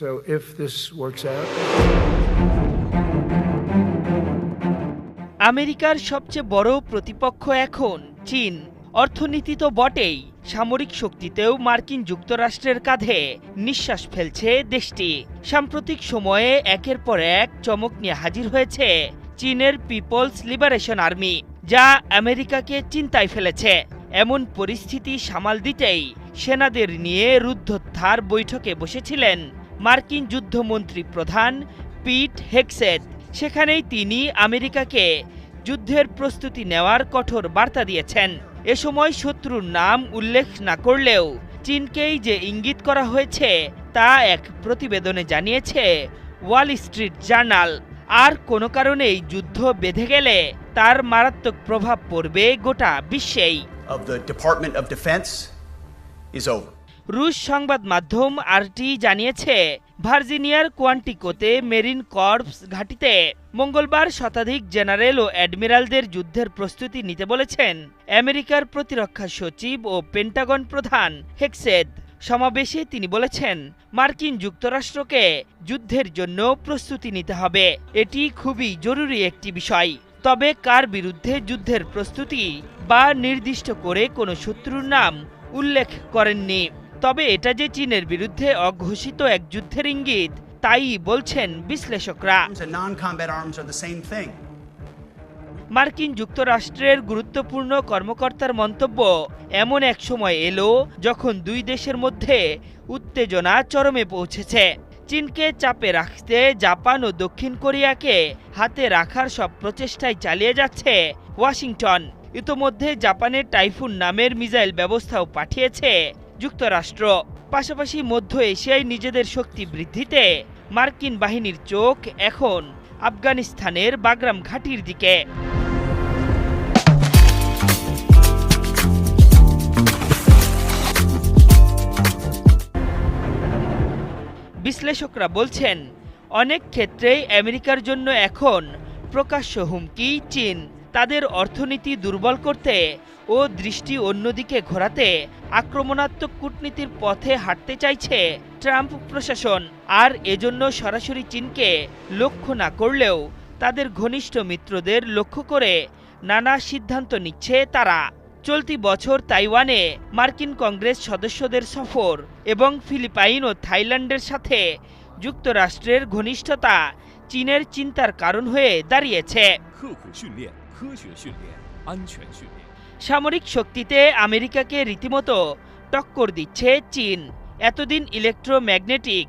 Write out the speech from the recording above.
So if this works out, আমেরিকার সবচেয়ে বড় প্রতিপক্ষ এখন চীন। অর্থনীতি তো বটেই, সামরিক শক্তিতেও মার্কিন যুক্তরাষ্ট্রের কাঁধে নিঃশ্বাস ফেলছে দেশটি। সাম্প্রতিক সময়ে একের পর এক চমক নিয়ে হাজির হয়েছে চীনের পিপলস লিবারেশন আর্মি, যা আমেরিকাকে চিন্তায় ফেলেছে। এমন পরিস্থিতি সামাল দিতেই সেনাদের নিয়ে রুদ্ধদ্বার বৈঠকে বসেছিলেন মার্কিন যুদ্ধমন্ত্রী প্রধান পিট হেগসেথ। সেখানেই তিনি আমেরিকাকে যুদ্ধের প্রস্তুতি নেওয়ার কঠোর বার্তা দিয়েছেন। এ সময় শত্রুর নাম উল্লেখ না করলেও চীনকেই যে ইঙ্গিত করা হয়েছে তা এক প্রতিবেদনে জানিয়েছে ওয়াল স্ট্রিট জার্নাল। আর কোনো কারণেই যুদ্ধ বেঁধে গেলে তার মারাত্মক প্রভাব পড়বে গোটা বিশ্বেই। রুশ সংবাদ মাধ্যম আরটি জানিয়েছে, ভার্জিনিয়ার কোয়ান্টিকোতে মেরিন কর্পস ঘাঁটিতে মঙ্গলবার শতাধিক জেনারেল ও অ্যাডমিরালদের যুদ্ধের প্রস্তুতি নিতে বলেছেন আমেরিকার প্রতিরক্ষা সচিব ও পেন্টাগন প্রধান হেগসেথ। সমাবেশে তিনি বলেছেন, মার্কিন যুক্তরাষ্ট্রকে যুদ্ধের জন্য প্রস্তুতি নিতে হবে। এটি খুবই জরুরি একটি বিষয়। তবে কার বিরুদ্ধে যুদ্ধের প্রস্তুতি বা নির্দিষ্ট করে কোনো শত্রুর নাম উল্লেখ করেননি। তবে এটা যে চীনের বিরুদ্ধে অঘোষিত এক যুদ্ধের ইঙ্গিত, তাই বলছেন বিশ্লেষকরা। মার্কিন যুক্তরাষ্ট্রের গুরুত্বপূর্ণ কর্মকর্তার মন্তব্য এমন এক সময় এলো যখন দুই দেশের মধ্যে উত্তেজনা চরমে পৌঁছেছে। চীনকে চাপে রাখতে জাপান ও দক্ষিণ কোরিয়াকে হাতে রাখার সব প্রচেষ্টাই চালিয়ে যাচ্ছে ওয়াশিংটন। ইতোমধ্যে জাপানের টাইফুন নামের মিসাইল ব্যবস্থাও পাঠিয়েছে যুক্তরাষ্ট্র। পাশাপাশি মধ্য এশিয়ায় নিজেদের শক্তি বৃদ্ধিতে মার্কিন বাহিনীর চোখ এখন আফগানিস্তানের বাগরাম ঘাঁটির দিকে। বিশ্লেষকরা বলছেন, অনেক ক্ষেত্রেই আমেরিকার জন্য এখন প্রকাশ্য হুমকি চীন। তাদের অর্থনীতি দুর্বল করতে ও দৃষ্টি অন্যদিকে ঘোরাতে আক্রমণাত্মক কূটনীতির পথে হাঁটতে চাইছে ট্রাম্প প্রশাসন। আর এজন্য সরাসরি চীনকে লক্ষ্য না করলেও তাদের ঘনিষ্ঠ মিত্রদের লক্ষ্য করে নানা সিদ্ধান্ত নিচ্ছে তারা। চলতি বছর তাইওয়ানে মার্কিন কংগ্রেস সদস্যদের সফর এবং ফিলিপাইন ও থাইল্যান্ডের সাথে যুক্তরাষ্ট্রের ঘনিষ্ঠতা চীনের চিন্তার কারণ হয়ে দাঁড়িয়েছে। সামরিক শক্তিতে আমেরিকাকে রীতিমতো টক্কর দিচ্ছে চীন। এতদিন ইলেকট্রোম্যাগনেটিক